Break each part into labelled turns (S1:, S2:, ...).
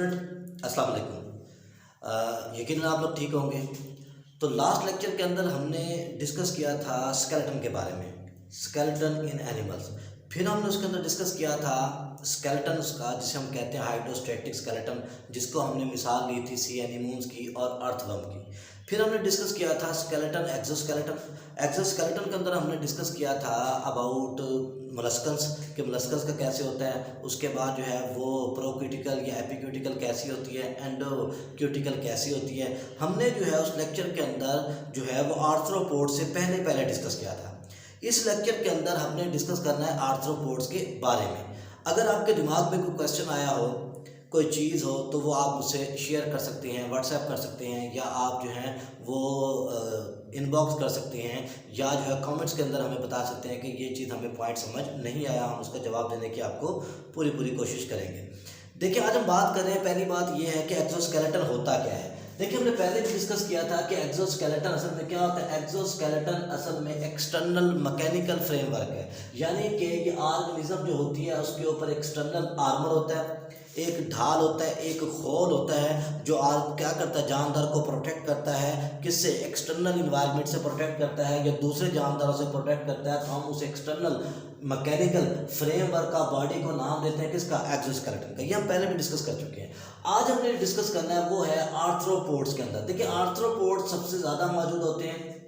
S1: Student अस्सलाम वालेकुम। यकीनन आप लोग ठीक होंगे। तो लास्ट लेक्चर के अंदर हमने डिस्कस किया था स्केलेटन के बारे में, स्केलेटन इन एनिमल्स। फिर हमने उसके अंदर डिस्कस किया था स्केलेटन का, जिसे हम कहते हैं हाइड्रोस्टैटिक स्केलेटन, जिसको हमने मिसाल ली थी सी एनिमोन्स की और अर्थवर्म की। फिर हमने डिस्कस किया था स्केलेटन एक्सोस्केलेटन। एक्सोस्केलेटन के अंदर हमने डिस्कस किया था अबाउट मोलस्कस कि मोलस्कस का कैसे होता है। उसके बाद जो है वो प्रोक्यूटिकल या एपिक्यूटिकल कैसी होती है, एंडोक्यूटिकल कैसी होती है। हमने जो है उस लेक्चर के अंदर जो है वो आर्थ्रोपोड से पहले डिस्कस किया था। इस लेक्चर के अंदर हमने डिस्कस करना है आर्थ्रोपोड्स के बारे में। अगर आपके दिमाग में कोई क्वेश्चन आया हो, कोई चीज़ हो, तो वो आप मुझसे शेयर कर सकते हैं, व्हाट्सएप कर सकते हैं, या आप जो हैं वो इनबॉक्स कर सकते हैं, या जो है कमेंट्स के अंदर हमें बता सकते हैं कि ये चीज़ हमें पॉइंट समझ नहीं आया। हम उसका जवाब देने की आपको पूरी कोशिश करेंगे। देखिए, आज हम बात कर रहे हैं, पहली बात ये है कि एक्सोस्केलेटन होता क्या है। देखिए, हमने पहले भी डिस्कस किया था कि एक्सोस्केलेटन असल में क्या होता है। एक्सोस्केलेटन असल में एक्सटर्नल मैकेनिकल फ्रेमवर्क है, यानी कि ये ऑर्गेनिज्म जो होती है उसके ऊपर एक्सटर्नल आर्मर होता है, एक ढाल होता है, एक खोल होता है जो क्या करता है, जानदार को प्रोटेक्ट करता है। किससे? एक्सटर्नल इन्वायरमेंट से प्रोटेक्ट करता है या दूसरे जानदारों से प्रोटेक्ट करता है। तो हम उस एक्सटर्नल मैकेनिकल फ्रेमवर्क का बॉडी को नाम देते हैं किसका? एक्सोस्केलेटन का। ये हम पहले भी डिस्कस कर चुके हैं। आज हमने डिस्कस करना है वो है आर्थ्रोपोड्स के अंदर। देखिए, आर्थ्रोपोड सबसे ज़्यादा मौजूद होते हैं,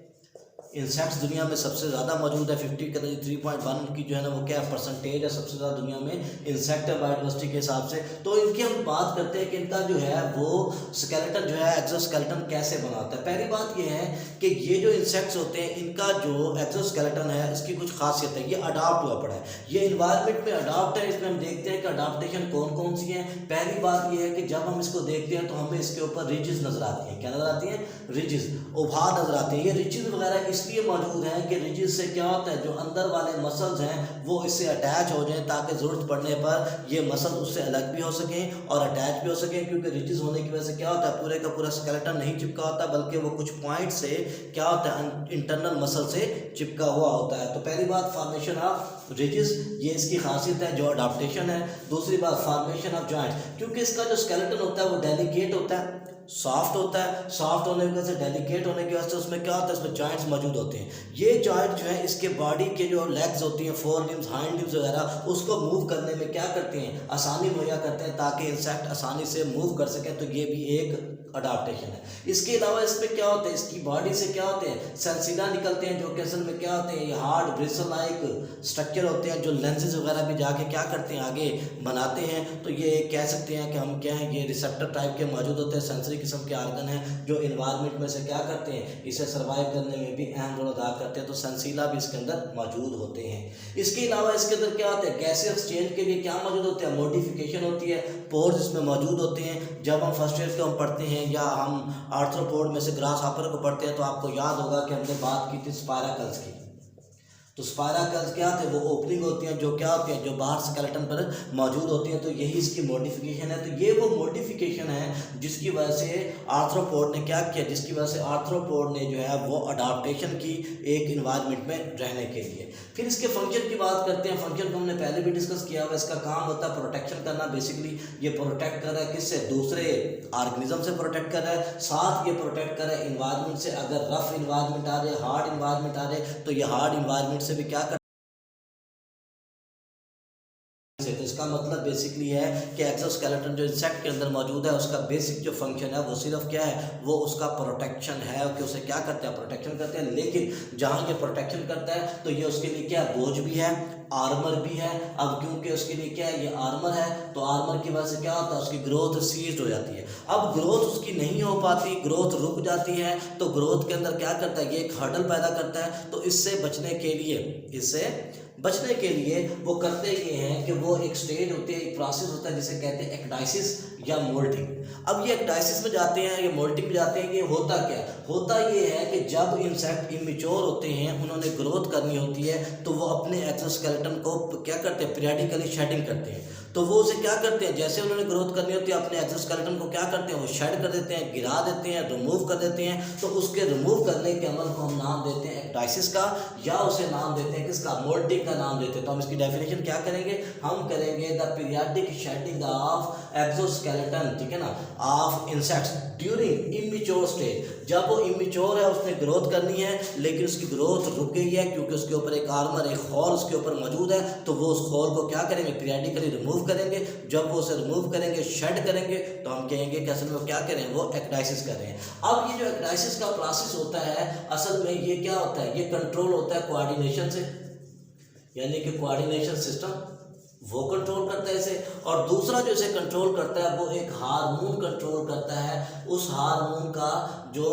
S1: इंसेक्ट्स दुनिया में सबसे ज़्यादा मौजूद है। 3.1 की जो है ना वो क्या परसेंटेज है सबसे ज़्यादा दुनिया में इंसेक्ट बायोडाइवर्सिटी के हिसाब से। तो इनकी हम बात करते हैं कि इनका जो है वो स्केलेटन जो है एक्सोस्केलेटन कैसे बनाता है। पहली बात ये है कि ये जो इंसेक्ट्स होते हैं इनका जो एक्सोस्केलेटन है इसकी कुछ खासियत है, ये अडाप्ट हुआ पड़ा है, ये इन्वायरमेंट में अडाप्ट है। इसमें हम देखते हैं कि अडाप्टेशन कौन कौन सी है। पहली बात ये है कि जब हम इसको देखते हैं तो हमें इसके ऊपर रिजेस नजर आती हैं। क्या नजर आती हैं? रिजेस, उभार नजर आते हैं। ये रिजेस वगैरह इसलिए मौजूद है कि रिजिस से क्या होता है, जो अंदर वाले मसल्स हैं वो इससे अटैच हो जाएं ताकि ज़रूरत पड़ने पर ये मसल उससे अलग भी हो सकें और अटैच भी हो सकें। क्योंकि रिजिस होने की वजह से क्या होता है, पूरे का पूरा स्केलेटन नहीं चिपका होता, बल्कि वो कुछ पॉइंट से क्या होता है, इंटरनल मसल से चिपका हुआ होता है। तो पहली बात फॉर्मेशन ऑफ रिजिस, ये इसकी खासियत है जो अडाप्टेशन है। दूसरी बात फॉर्मेशन ऑफ जॉइंट, क्योंकि इसका जो स्केलेटन होता है वो डेलिकेट होता है, सॉफ्ट होता है। सॉफ्ट होने की वजह से, डेलिकेट होने की वजह से उसमें क्या होता है, इसमें जॉइंट्स मौजूद होते हैं। ये जॉइंट जो है इसके बॉडी के जो लेग्स होती हैं, फोर लिम्स, हाइंड लिम्स वगैरह, उसको मूव करने में क्या करते हैं, आसानी मुहैया करते हैं ताकि इंसेक्ट आसानी से मूव कर सकें। तो ये भी एक अडाप्टेशन है। इसके अलावा इसमें क्या होता है, इसकी बॉडी से क्या होते हैं, सेंसिला निकलते हैं, जो कि असल में क्या होते हैं, ये हार्ड ब्रिसल लाइक स्ट्रक्चर होते हैं, जो लेंसेज वगैरह भी जाके क्या करते हैं, आगे बनाते हैं। तो ये कह सकते हैं कि हम क्या हैं, ये रिसेप्टर टाइप के मौजूद होते हैं, सेंसरी किस्म के आर्गन हैं जो इन्वायरमेंट में से क्या करते हैं, इसे सर्वाइव करने में भी अहम रोल अदा करते हैं। तो सेंसिला भी इसके अंदर मौजूद होते हैं। इसके अलावा इसके अंदर क्या होता है, गैस एक्सचेंज के लिए क्या मौजूद होते हैं, मोडिफिकेशन होती है, पोर्स इसमें मौजूद होते हैं। जब हम फर्स्ट ईयर को हम पढ़ते हैं या हम आर्थ्रोपोड में से ग्रास हॉपर को पढ़ते हैं तो आपको याद होगा कि हमने बात की थी स्पाइराकल्स की। तो स्पाइराकल्स क्या थे, वो ओपनिंग होती हैं जो क्या होती हैं, जो बाहर स्केलेटन पर मौजूद होती हैं। तो यही इसकी मॉडिफिकेशन है। तो ये वो मॉडिफिकेशन है जिसकी वजह से आर्थ्रोपोड ने क्या किया, जिसकी वजह से आर्थ्रोपोड ने जो है वो अडाप्टेशन की एक इन्वायरमेंट में रहने के लिए। फिर इसके फंक्शन की बात करते हैं। फंक्शन को हमने पहले भी डिस्कस किया हुआ। इसका काम होता है प्रोटेक्शन करना। बेसिकली ये प्रोटेक्ट कर रहा है किससे, दूसरे ऑर्गेनिज्म से प्रोटेक्ट कर रहा है। साथ ये प्रोटेक्ट कर रहा है इन्वायरमेंट से। अगर रफ इन्वायरमेंट आ रहे, हार्ड इन्वायरमेंट आ रहे, तो ये हार्ड इन्वायरमेंट से भी क्या कर। तो इसका मतलब बेसिकली है कि एक्सोस्केलेटन जो इंसेक्ट के अंदर मौजूद है उसका बेसिक जो फंक्शन है वो सिर्फ क्या है, वो उसका प्रोटेक्शन है कि उसे क्या करते हैं, प्रोटेक्शन करते हैं। लेकिन जहाँ ये प्रोटेक्शन करता है तो ये उसके लिए क्या, बोझ भी है, आर्मर भी है। अब क्योंकि उसके लिए क्या है, ये आर्मर है, तो आर्मर की वजह से क्या होता है, उसकी ग्रोथ सीज्ड हो जाती है। अब ग्रोथ उसकी नहीं हो पाती, ग्रोथ रुक जाती है। तो ग्रोथ के अंदर क्या करता है, ये एक हर्डल पैदा करता है। तो इससे बचने के लिए वो करते ये हैं कि वो एक स्टेज होती है, एक प्रोसेस होता है जिसे कहते हैं एक्डाइसिस या मोल्टिंग। अब ये एक्डाइसिस में जाते हैं या मोल्टिंग में जाते हैं। ये होता क्या है, होता ये है कि जब इंसेक्ट इमेच्योर होते हैं, उन्होंने ग्रोथ करनी होती है, तो वो अपने एक्सोस्केलेटन को क्या करते हैं, पीरियडिकली शेडिंग करते हैं। तो वो उसे क्या करते हैं, जैसे उन्होंने ग्रोथ करनी होती है अपने एक्सोस्केलेटन को क्या करते हैं, वो शेड कर देते हैं, गिरा देते हैं, रिमूव कर देते हैं। तो उसके रिमूव करने के अमल को हम नाम देते हैं एक्टाइसिस का, या उसे नाम देते हैं किसका, मोल्टिंग का नाम देते हैं। तो हम इसकी डेफिनेशन क्या करेंगे, हम करेंगे the periodic shedding of exoskeleton, ठीक है ना, of insects during immature stage. जब वो इमेच्योर है, उसने ग्रोथ करनी है लेकिन उसकी ग्रोथ रुक गई है क्योंकि उसके ऊपर एक आर्मर, एक हॉल उसके ऊपर मौजूद है, तो वो उस हॉल को क्या करेंगे, पीरियडिकली रिमूव करेंगे। जब वो उसे रिमूव करेंगे, शेड करेंगे, तो हम कहेंगे कि असल में वो क्या करें, वो एक्टाइसिस कर रहे हैं। अब ये जो एक्टाइसिस का प्रोसेस होता है, असल में ये क्या होता है, ये कंट्रोल होता है कोऑर्डिनेशन से, यानी कि कोऑर्डिनेशन सिस्टम वो कंट्रोल करता है इसे। और दूसरा जो इसे कंट्रोल करता है वो एक हार्मोन कंट्रोल करता है। उस हार्मोन का जो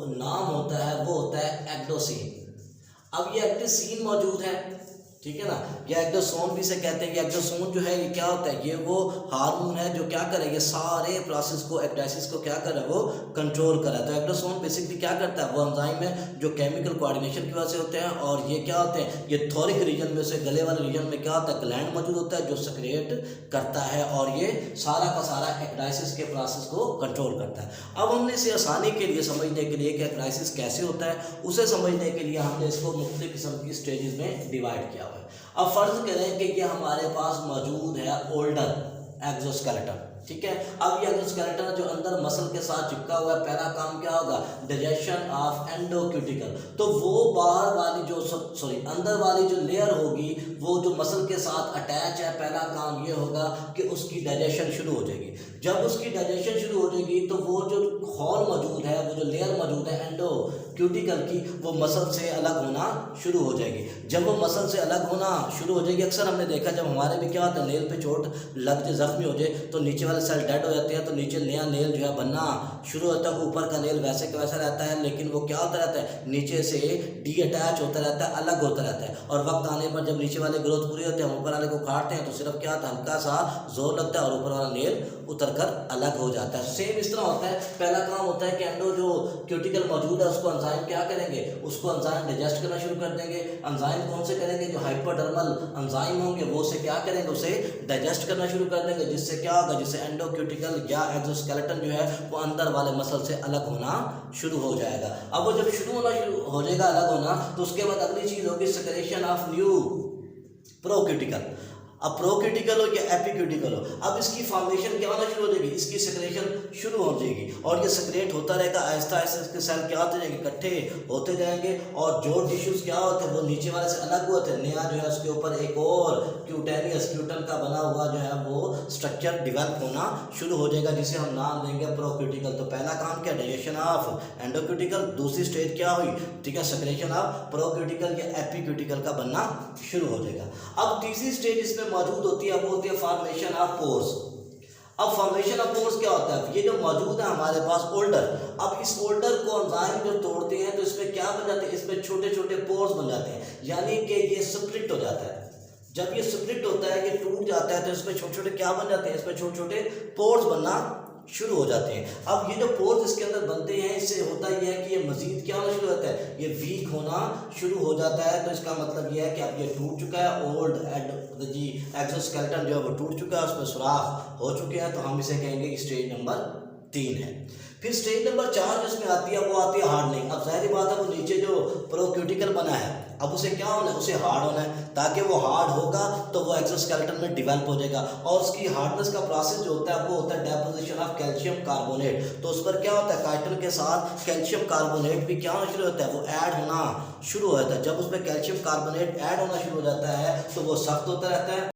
S1: नाम होता है वो होता है एक्टोसिन। अब ये एक्टोसिन मौजूद है, ठीक है ना, या एक्टोसोन भी इसे कहते हैं। ये एक्टोसोन जो है ये क्या होता है, ये वो हार्मोन है जो क्या करेगा, सारे प्रोसेस को, एक्टाइसिस को क्या कर रहा है, वो कंट्रोल कर रहा है। तो एक्टोसोन बेसिकली क्या करता है, वो एंजाइम है जो केमिकल कोऑर्डिनेशन की वजह से होते हैं। और ये क्या होते हैं, ये थोरिक रीजन में से, गले वाले रीजन में क्या होता है, ग्लैंड मौजूद होता है जो सेक्रेट करता है, और ये सारा का सारा एक्टाइसिस के प्रोसेस को कंट्रोल करता है। अब हमने इसे आसानी के लिए समझने के लिए कि एक्टाइसिस कैसे होता है, उसे समझने के लिए हमने इसको मुख्तलिफ किस्म की स्टेजेस में डिवाइड किया हुआ है। अब फर्ज करें कि ये हमारे पास मौजूद है ओल्डर एक्सोस्केलेटन, ठीक है। अब ये एक्सोस्केलेटन जो अंदर मसल के साथ चिपका हुआ है, पहला काम क्या होगा, डाइजेशन ऑफ एंडोक्यूटिकल। तो वो बाहर वाली जो अंदर वाली जो लेयर होगी, वो जो मसल के साथ अटैच है, पहला काम ये होगा कि उसकी डाइजेशन शुरू हो जाएगी। जब उसकी डाइजेशन शुरू हो जाएगी तो वो जो हॉल मौजूद है, वो जो लेयर मौजूद है एंडोक्यूटिकल की, वो मसल से अलग होना शुरू हो जाएगी। जब वो मसल से अलग होना शुरू हो जाएगी, अक्सर हमने देखा जब हमारे भी क्या होता है, नेल पे चोट लग जाए, जख्मी हो जाए, तो नीचे वाले सेल डेड हो जाते हैं, तो नीचे नया नेल जो है बनना शुरू होता है। ऊपर का नेल वैसे का वैसा रहता है, लेकिन वो क्या होता रहता है, नीचे से डी अटैच होता रहता है, अलग होता रहता है। और वक्त आने पर जब नीचे वाले ग्रोथ पूरी होती है, हम ऊपर वाले को काटते हैं, तो सिर्फ क्या होता है, हल्का सा जोर लगता है और ऊपर वाला नेल उतर कर अलग हो जाता है। सेम इस तरह होता है। पहला काम होता है कि एंडो जो क्यूटिकल मौजूद है, उसको एंजाइम क्या करेंगे, उसको एंजाइम डाइजेस्ट करना शुरू कर देंगे। एंजाइम कौन से करेंगे, जो हाइपोडर्मल एंजाइम होंगे वो से क्या करेंगे, उसे डाइजेस्ट करना शुरू कर देंगे, जिससे क्या होगा, जिससे एंडोक्यूटिकल या एक्सोस्केलेटन जो है वो अंदर वाले मसल से अलग होना शुरू हो जाएगा। अब वो जब शुरू होना शुरू हो जाएगा अलग होना, तो उसके बाद अगली चीज होगी सेक्रेशन ऑफ न्यू प्रोक्यूटिकल। अब प्रोक्यूटिकल हो या एपिक्यूटिकल हो, अब इसकी फॉर्मेशन क्या होना शुरू हो जाएगी, इसकी सेक्रेशन शुरू हो जाएगी और ये सेक्रेट होता रहेगा। आहिस्ता आहिस्ता इसके सेल क्या होते जाएंगे, इकट्ठे होते जाएंगे और जो टिश्यूज क्या होते हैं वो नीचे वाले से अलग होते हैं। नया जो है उसके ऊपर एक और क्यूटेनियस क्यूटन का बना हुआ जो है वो स्ट्रक्चर डेवलप होना शुरू हो जाएगा, जिसे हम नाम देंगे प्रोक्यूटिकल। तो पहला काम क्या, डाइजेशन ऑफ एंडोक्यूटिकल। दूसरी स्टेज क्या हुई, ठीक है, सेक्रेशन ऑफ प्रोक्यूटिकल या एपिक्यूटिकल का बनना शुरू हो जाएगा। अब तीसरी स्टेज इसमें मौजूद होती है, वो होती है फॉर्मेशन ऑफ पोर्स। अब फॉर्मेशन ऑफ पोर्स क्या होता है, ये जो मौजूद है हमारे पास ओल्डर, अब इस ओल्डर को एंजाइम जो तोड़ते हैं तो इसमें क्या बन जाते हैं, इसमें छोटे छोटे पोर्स बन जाते हैं, यानी कि ये स्प्लिट हो जाता है। जब ये स्प्लिट होता है, ये टूट जाता है, तो इसमें छोटे छोटे क्या बन जाते हैं, इसमें छोटे छोटे पोर्स बनना शुरू हो जाते हैं। अब ये जो पोर्स इसके अंदर बनते हैं, इससे होता यह है कि ये मजीद क्या होना शुरू होता है, ये वीक होना शुरू हो जाता है। तो इसका मतलब ये है कि अब ये टूट चुका है, ओल्ड जी एक्सोस्केलेटन जो है वो टूट चुका है, उसमें सुराख हो चुके हैं। तो हम इसे कहेंगे कि स्टेज नंबर 3 है। फिर स्टेज नंबर 4 जिसमें आती है वो आती है हार्डनिंग। अब जाहिर बात है, वो नीचे जो प्रोक्यूटिकल बना है, अब उसे क्या होना है, उसे हार्ड होना है, ताकि वो हार्ड होगा तो वो एक्सोस्केलेटन में डेवलप हो जाएगा। और उसकी हार्डनेस का प्रोसेस जो होता है वो होता है डेपोजिशन ऑफ कैल्शियम कार्बोनेट। तो उस पर क्या होता है, काइटिन के साथ कैल्शियम कार्बोनेट भी क्या होना शुरू होता है, वो ऐड होना शुरू होता है। जब उस पर कैल्शियम कार्बोनेट ऐड होना शुरू हो जाता है तो वो सख्त होता रहता है।